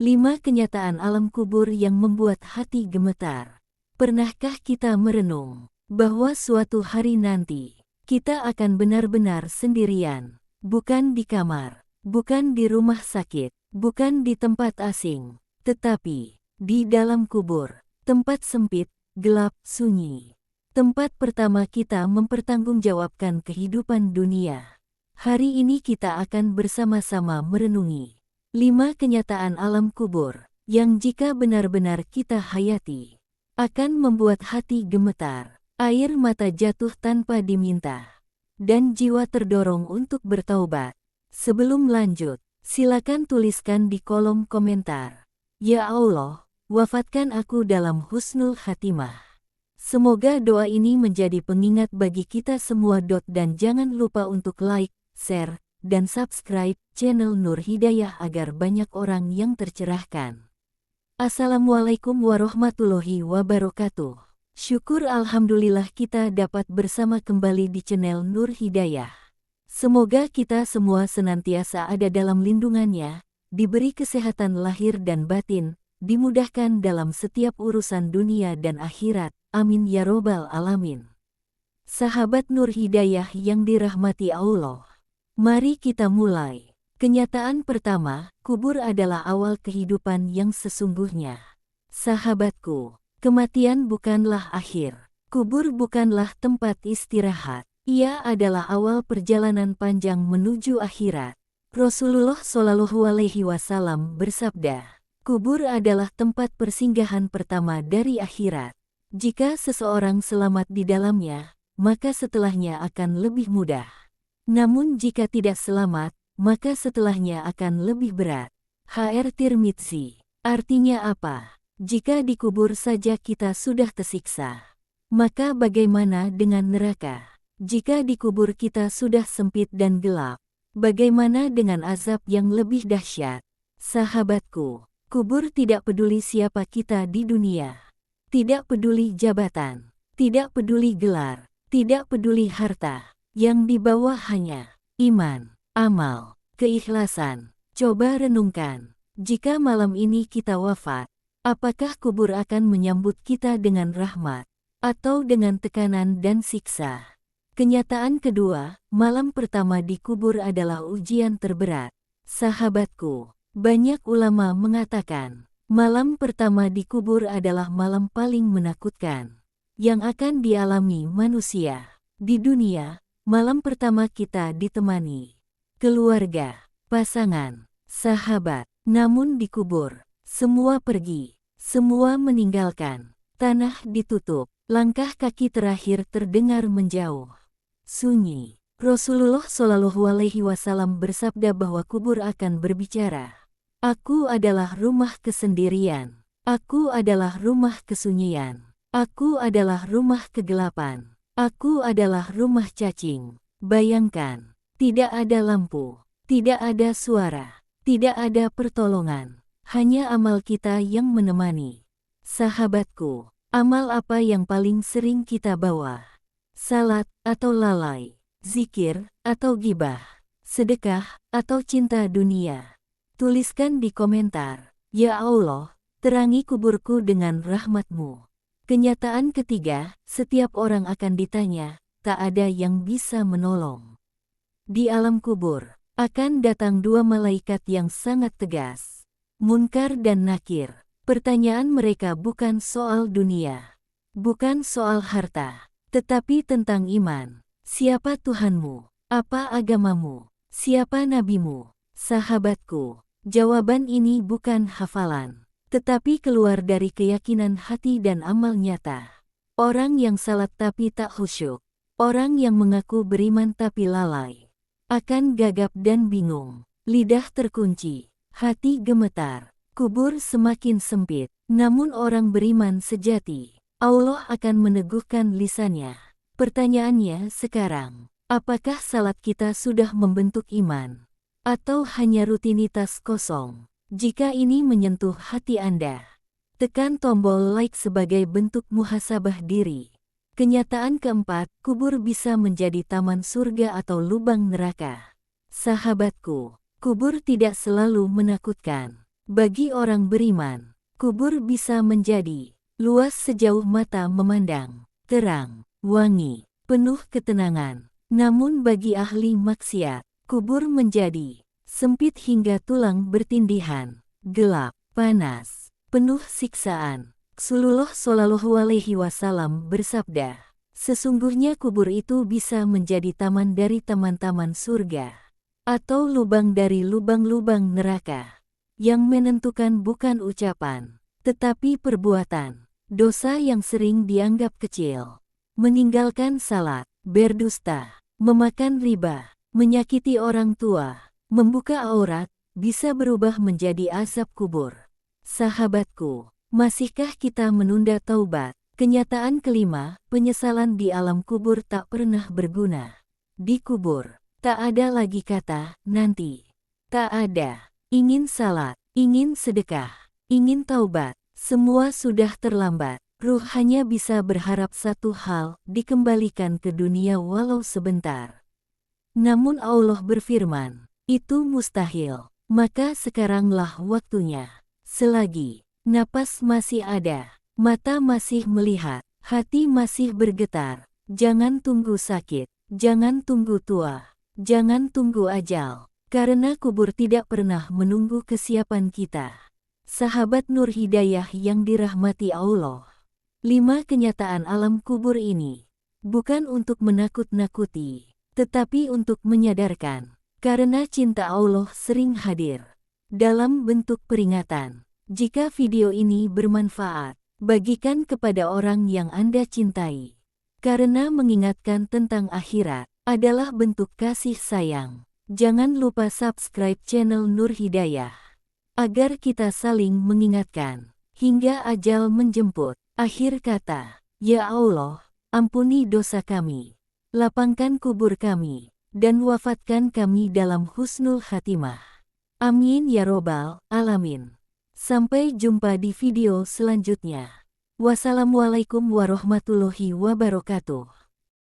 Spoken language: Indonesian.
5 kenyataan alam kubur yang membuat hati gemetar. Pernahkah kita merenung bahwa suatu hari nanti kita akan benar-benar sendirian, bukan di kamar, bukan di rumah sakit, bukan di tempat asing, tetapi di dalam kubur, tempat sempit, gelap, sunyi. Tempat pertama kita mempertanggungjawabkan kehidupan dunia. Hari ini kita akan bersama-sama merenungi 5 kenyataan alam kubur, yang jika benar-benar kita hayati, akan membuat hati gemetar, air mata jatuh tanpa diminta, dan jiwa terdorong untuk bertaubat. Sebelum lanjut, silakan tuliskan di kolom komentar, "Ya Allah, wafatkan aku dalam husnul khatimah." Semoga doa ini menjadi pengingat bagi kita semua. Dan jangan lupa untuk like, share, dan subscribe channel Nur Hidayah agar banyak orang yang tercerahkan. Assalamualaikum warahmatullahi wabarakatuh. Syukur alhamdulillah kita dapat bersama kembali di channel Nur Hidayah. Semoga kita semua senantiasa ada dalam lindungannya, diberi kesehatan lahir dan batin, dimudahkan dalam setiap urusan dunia dan akhirat. Amin ya robbal alamin. Sahabat Nur Hidayah yang dirahmati Allah, mari kita mulai. Kenyataan pertama, kubur adalah awal kehidupan yang sesungguhnya. Sahabatku, kematian bukanlah akhir. Kubur bukanlah tempat istirahat. Ia adalah awal perjalanan panjang menuju akhirat. Rasulullah Shallallahu Alaihi Wasallam bersabda, kubur adalah tempat persinggahan pertama dari akhirat. Jika seseorang selamat di dalamnya, maka setelahnya akan lebih mudah. Namun jika tidak selamat, maka setelahnya akan lebih berat. HR Tirmidzi. Artinya apa? Jika dikubur saja kita sudah tersiksa, maka bagaimana dengan neraka? Jika dikubur kita sudah sempit dan gelap, bagaimana dengan azab yang lebih dahsyat? Sahabatku, kubur tidak peduli siapa kita di dunia. Tidak peduli jabatan, tidak peduli gelar, tidak peduli harta. Yang dibawa hanya iman, amal, keikhlasan. Coba renungkan, jika malam ini kita wafat, apakah kubur akan menyambut kita dengan rahmat, atau dengan tekanan dan siksa? Kenyataan kedua, malam pertama di kubur adalah ujian terberat. Sahabatku, banyak ulama mengatakan, malam pertama di kubur adalah malam paling menakutkan yang akan dialami manusia. Di dunia, malam pertama kita ditemani keluarga, pasangan, sahabat. Namun di kubur, semua pergi, semua meninggalkan. Tanah ditutup, langkah kaki terakhir terdengar menjauh. Sunyi. Rasulullah Shallallahu Alaihi Wasallam bersabda bahwa kubur akan berbicara. Aku adalah rumah kesendirian. Aku adalah rumah kesunyian. Aku adalah rumah kegelapan. Aku adalah rumah cacing. Bayangkan, tidak ada lampu, tidak ada suara, tidak ada pertolongan. Hanya amal kita yang menemani. Sahabatku, amal apa yang paling sering kita bawa? Salat atau lalai? Zikir atau gibah? Sedekah atau cinta dunia? Tuliskan di komentar. Ya Allah, terangi kuburku dengan rahmat-Mu. Kenyataan ketiga, setiap orang akan ditanya, tak ada yang bisa menolong. Di alam kubur, akan datang 2 malaikat yang sangat tegas. Munkar dan Nakir. Pertanyaan mereka bukan soal dunia, bukan soal harta, tetapi tentang iman. Siapa Tuhanmu? Apa agamamu? Siapa nabimu? Sahabatku, jawaban ini bukan hafalan, tetapi keluar dari keyakinan hati dan amal nyata. Orang yang salat tapi tak khusyuk, orang yang mengaku beriman tapi lalai, akan gagap dan bingung, lidah terkunci, hati gemetar, kubur semakin sempit. Namun orang beriman sejati, Allah akan meneguhkan lisannya. Pertanyaannya sekarang, apakah salat kita sudah membentuk iman? Atau hanya rutinitas kosong? Jika ini menyentuh hati Anda, tekan tombol like sebagai bentuk muhasabah diri. Kenyataan keempat, kubur bisa menjadi taman surga atau lubang neraka. Sahabatku, kubur tidak selalu menakutkan. Bagi orang beriman, kubur bisa menjadi luas sejauh mata memandang, terang, wangi, penuh ketenangan. Namun bagi ahli maksiat, kubur menjadi sempit hingga tulang bertindihan, gelap, panas, penuh siksaan. Rasulullah Shallallahu Alaihi Wasallam bersabda, sesungguhnya kubur itu bisa menjadi taman dari taman-taman surga, atau lubang dari lubang-lubang neraka. Yang menentukan bukan ucapan, tetapi perbuatan. Dosa yang sering dianggap kecil, meninggalkan salat, berdusta, memakan riba, menyakiti orang tua, membuka aurat, bisa berubah menjadi azab kubur. Sahabatku, masihkah kita menunda taubat? Kenyataan kelima, penyesalan di alam kubur tak pernah berguna. Di kubur, tak ada lagi kata nanti. Tak ada. Ingin salat, ingin sedekah, ingin taubat, semua sudah terlambat. Ruh hanya bisa berharap satu hal, dikembalikan ke dunia walau sebentar. Namun Allah berfirman, itu mustahil, maka sekaranglah waktunya. Selagi napas masih ada, mata masih melihat, hati masih bergetar, jangan tunggu sakit, jangan tunggu tua, jangan tunggu ajal. Karena kubur tidak pernah menunggu kesiapan kita. Sahabat Nur Hidayah yang dirahmati Allah. 5 kenyataan alam kubur ini bukan untuk menakut-nakuti, tetapi untuk menyadarkan. Karena cinta Allah sering hadir dalam bentuk peringatan. Jika video ini bermanfaat, bagikan kepada orang yang Anda cintai. Karena mengingatkan tentang akhirat adalah bentuk kasih sayang. Jangan lupa subscribe channel Nur Hidayah, agar kita saling mengingatkan, hingga ajal menjemput. Akhir kata, ya Allah, ampuni dosa kami, lapangkan kubur kami, dan wafatkan kami dalam husnul khatimah. Amin ya robbal alamin. Sampai jumpa di video selanjutnya. Wassalamualaikum warahmatullahi wabarakatuh.